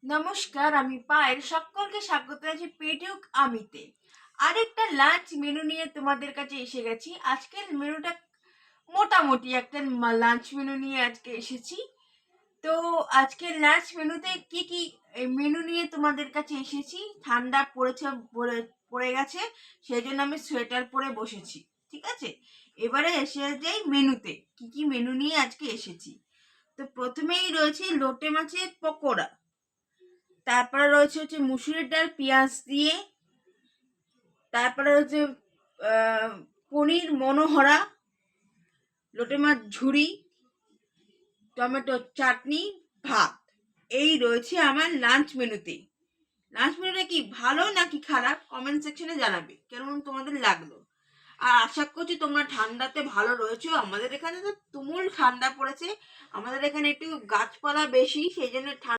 নমস্কার, আমি পায়েল। সকলকে স্বাগত জানাচ্ছি পেটুক আমিতে। আরেকটা লাঞ্চ মেনু নিয়ে তোমাদের কাছে এসে গেছি। আজকের মেনুটা মোটামুটি একটা লাঞ্চ মেনু নিয়ে আজকে এসেছি। তো আজকের লাঞ্চ মেনুতে কি কি মেনু নিয়ে তোমাদের কাছে এসেছি। ঠান্ডা পড়ে গেছে, সেই জন্য আমি সোয়েটার পরে বসেছি। ঠিক আছে, এবারে এসে যাই মেনুতে কি কি মেনু নিয়ে আজকে এসেছি। তো প্রথমেই রয়েছে লোটে মাছের পকোড়া, তারপরে রয়েছে মুসুরির ডাল পেঁয়াজ দিয়ে, তারপরে হচ্ছে পনির মনোহরা, লোটে মাছ ঝুরি, টমেটো চাটনি, ভাত। এই রয়েছে আমার লাঞ্চ মেনুতে। লাঞ্চ মেনুটা কি ভালো নাকি খারাপ কমেন্ট সেকশনে জানাবে, কেমন তোমাদের লাগলো। আর আশা করছি তোমরা ঠান্ডাতে ভালো রয়েছো। আমাদের এখানে তো তুমুল ঠান্ডা পড়েছে। আমাদের এখানে একটু গাছপালা বেশি, সেই জন্য